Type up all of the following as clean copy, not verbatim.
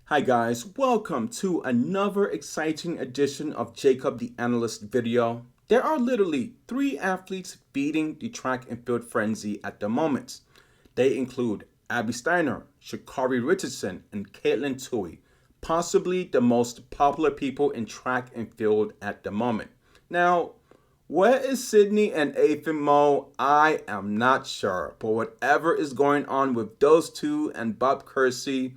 Hi guys, welcome to another exciting edition of Jacob the Analyst video. There are literally 3 athletes beating the track and field frenzy at the moment. They include Abby Steiner, Sha'Carri Richardson, and Caitlin Tui, possibly the most popular people in track and field at the moment. Now, where is Sydney and Ethan Mo? I am not sure, but whatever is going on with those two and Bob Kersee,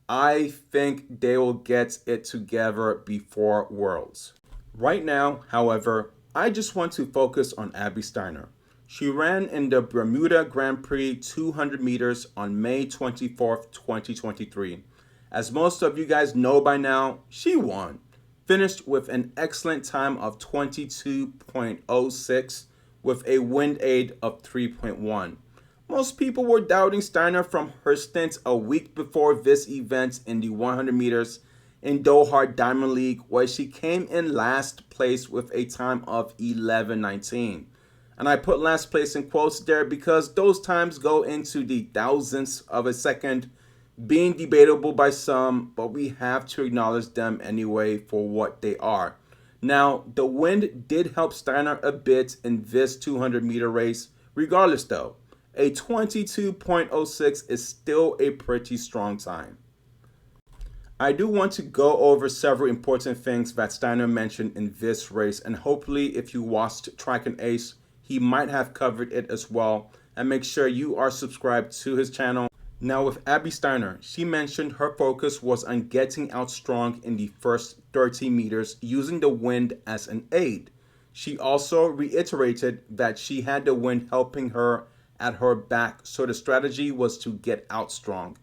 I think they will get it together before Worlds. Right now, however, I just want to focus on Abby Steiner. She ran in the Bermuda Grand Prix 200 meters on May 24th, 2023. As most of you guys know by now, she won. Finished with an excellent time of 22.06 with a wind aid of 3.1. Most people were doubting Steiner from her stint a week before this event in the 100 meters in Doha Diamond League, where she came in last place with a time of 11:19. And I put last place in quotes there because those times go into the thousandths of a second, being debatable by some, but we have to acknowledge them anyway for what they are. Now, the wind did help Steiner a bit in this 200-meter race, regardless though. A 22.06 is still a pretty strong time. I do want to go over several important things that Steiner mentioned in this race, and hopefully if you watched Track and Ace, he might have covered it as well, and make sure you are subscribed to his channel. Now with Abby Steiner, she mentioned her focus was on getting out strong in the first 30 meters using the wind as an aid. She also reiterated that she had the wind helping her at her back, so the strategy was to get out strong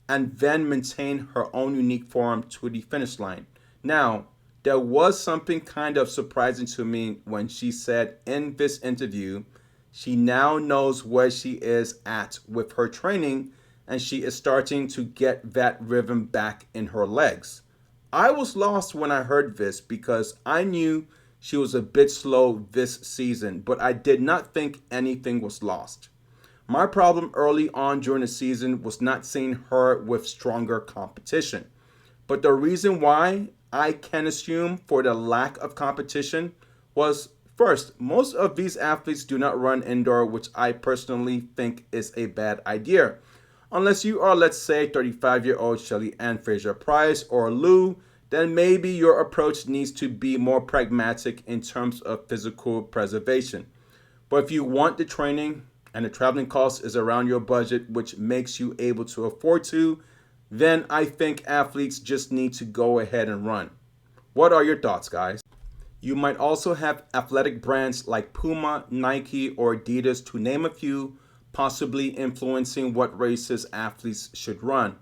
and then maintain her own unique form to the finish line. Now, there was something kind of surprising to me when she said in this interview she now knows where she is at with her training and she is starting to get that rhythm back in her legs. I was lost when I heard this because I knew she was a bit slow this season, but I did not think anything was lost. My problem early on during the season was not seeing her with stronger competition. But the reason why I can assume for the lack of competition was, first, most of these athletes do not run indoor, which I personally think is a bad idea. Unless you are, let's say, 35-year-old Shelly Ann Fraser-Price or Lou, then maybe your approach needs to be more pragmatic in terms of physical preservation. But if you want the training, and the traveling cost is around your budget, which makes you able to afford to, then I think athletes just need to go ahead and run. What are your thoughts, guys? You might also have athletic brands like Puma, Nike, or Adidas, to name a few, possibly influencing what races athletes should run.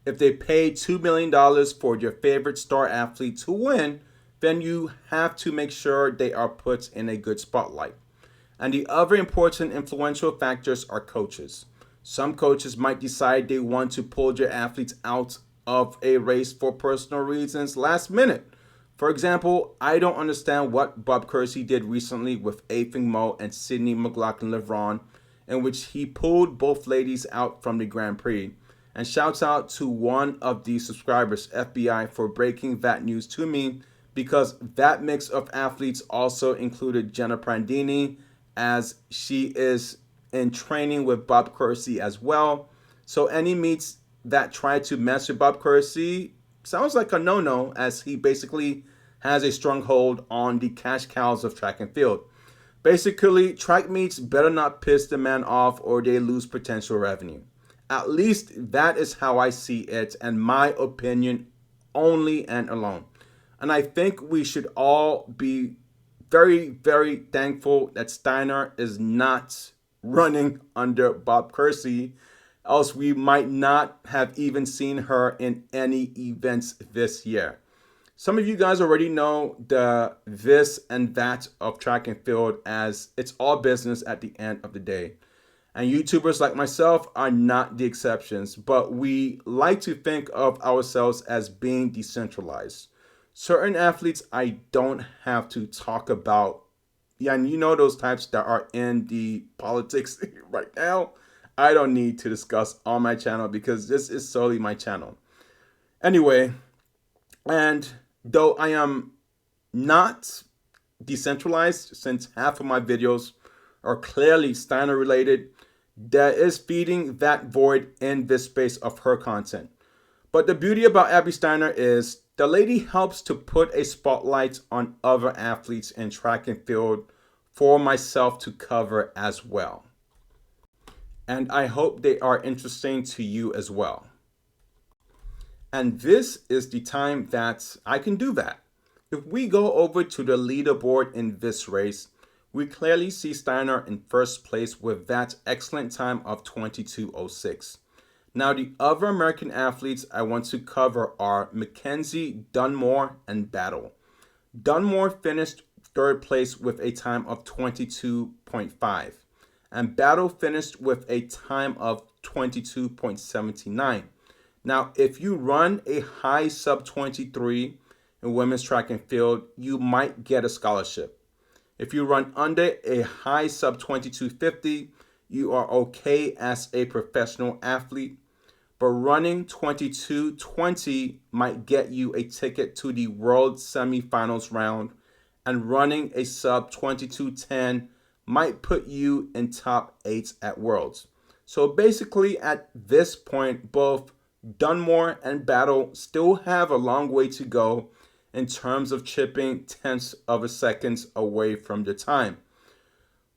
If they pay $2 million for your favorite star athlete to win, then you have to make sure they are put in a good spotlight. And the other important influential factors are coaches. Some coaches might decide they want to pull their athletes out of a race for personal reasons last minute. For example, I don't understand what Bob Kersee did recently with Ethan Mo and Sydney McLaughlin-Levrone, in which he pulled both ladies out from the Grand Prix. And shouts out to one of the subscribers, FBI, for breaking that news to me, because that mix of athletes also included Jenna Prandini, as she is in training with Bob Kersee as well. So any meets that try to mess with Bob Kersee sounds like a no-no, as he basically has a strong hold on the cash cows of track and field. Basically, track meets better not piss the man off or they lose potential revenue. At least that is how I see it, and my opinion only and alone. And I think we should all be very, very thankful that Steiner is not running under Bob Kersee, else we might not have even seen her in any events this year. Some of you guys already know the this and that of track and field, as it's all business at the end of the day. And YouTubers like myself are not the exceptions, but we like to think of ourselves as being decentralized. Certain athletes I don't have to talk about. Yeah, and you know those types that are in the politics right now. I don't need to discuss on my channel because this is solely my channel. Anyway, and though I am not decentralized, since half of my videos are clearly Steiner related, that is feeding that void in this space of her content. But the beauty about Abby Steiner is the lady helps to put a spotlight on other athletes in track and field for myself to cover as well. And I hope they are interesting to you as well. And this is the time that I can do that. If we go over to the leaderboard in this race, we clearly see Steiner in first place with that excellent time of 22.06. Now, the other American athletes I want to cover are Mackenzie, Dunmore, and Battle. Dunmore finished third place with a time of 22.5, and Battle finished with a time of 22.79. Now, if you run a high sub 23 in women's track and field, you might get a scholarship. If you run under a high sub 22.50, you are okay as a professional athlete. But running 22.20 might get you a ticket to the World Semifinals round, and running a sub 22.10 might put you in top 8 at Worlds. So basically at this point, both Dunmore and Battle still have a long way to go in terms of chipping tenths of a seconds away from the time,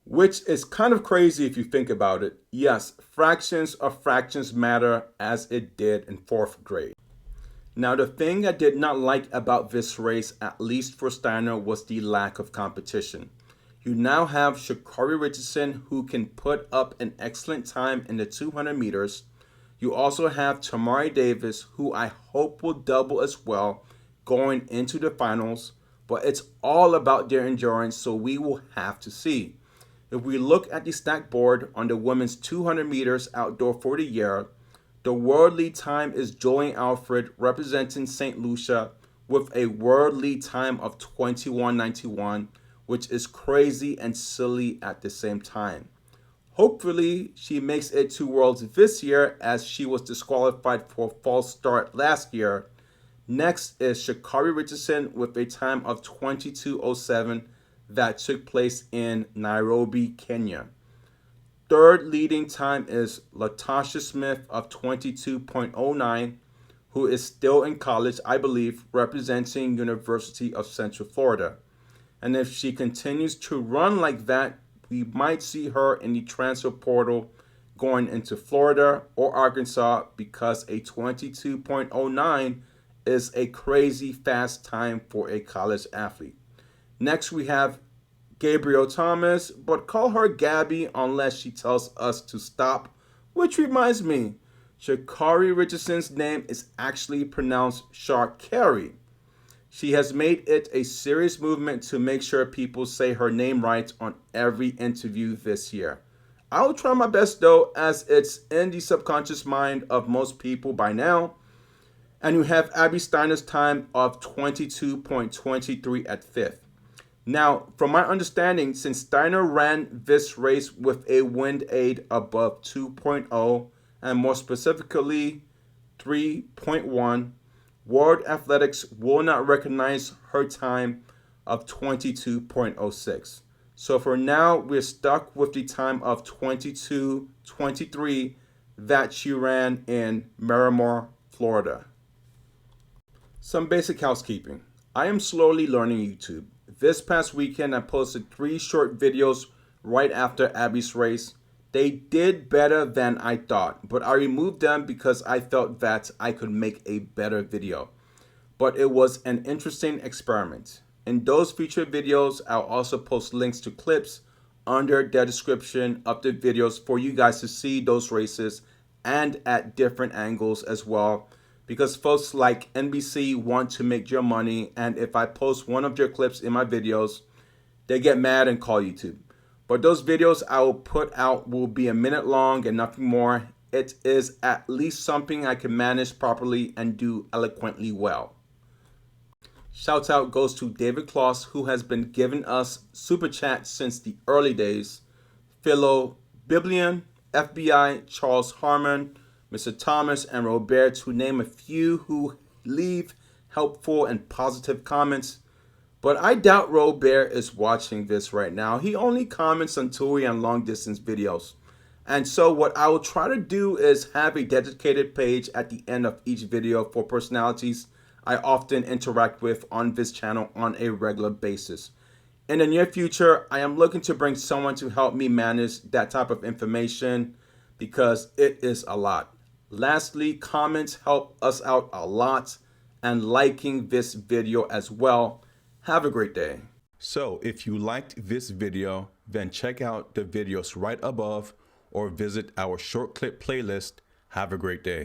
which is kind of crazy if you think about it. Yes, fractions of fractions matter, as it did in 4th grade. Now, the thing I did not like about this race, at least for Steiner, was the lack of competition. You now have Sha'Carri Richardson, who can put up an excellent time in the 200 meters. You also have Tamari Davis, who I hope will double as well going into the finals, but it's all about their endurance, so we will have to see. If we look at the stack board on the women's 200 meters outdoor for the year, the world lead time is Julian Alfred representing St. Lucia with a world lead time of 21.91, which is crazy and silly at the same time. Hopefully, she makes it to Worlds this year, as she was disqualified for a false start last year. Next is Sha'Carri Richardson with a time of 22.07 that took place in Nairobi, Kenya. Third leading time is Latasha Smith of 22.09, who is still in college, I believe, representing University of Central Florida. And if she continues to run like that, we might see her in the transfer portal going into Florida or Arkansas, because a 22.09 is a crazy fast time for a college athlete. Next, we have Gabrielle Thomas, but call her Gabby unless she tells us to stop, which reminds me, Sha'Carri Richardson's name is actually pronounced Sha'Carri. She has made it a serious movement to make sure people say her name right on every interview this year. I'll try my best though, as it's in the subconscious mind of most people by now. And you have Abby Steiner's time of 22.23 at 5th. Now, from my understanding, since Steiner ran this race with a wind aid above 2.0, and more specifically 3.1, World Athletics will not recognize her time of 22.06. So for now, we're stuck with the time of 22.23 that she ran in Miramar, Florida. Some basic housekeeping. I am slowly learning YouTube. This past weekend, I posted 3 short videos right after Abby's race. They did better than I thought, but I removed them because I felt that I could make a better video. But it was an interesting experiment. In those featured videos, I'll also post links to clips under the description of the videos for you guys to see those races and at different angles as well, because folks like NBC want to make your money, and if I post one of your clips in my videos, they get mad and call YouTube. But those videos I will put out will be a minute long and nothing more. It is at least something I can manage properly and do eloquently well. Shout out goes to David Kloss, who has been giving us super chats since the early days. Philo Biblion, FBI, Charles Harmon, Mr. Thomas, and Robert, to name a few who leave helpful and positive comments. But I doubt Robert is watching this right now. He only comments on touring and long distance videos. And so what I will try to do is have a dedicated page at the end of each video for personalities I often interact with on this channel on a regular basis. In the near future, I am looking to bring someone to help me manage that type of information because it is a lot. Lastly, comments help us out a lot, and liking this video as well. Have a great day. So if you liked this video, then check out the videos right above or visit our short clip playlist. Have a great day.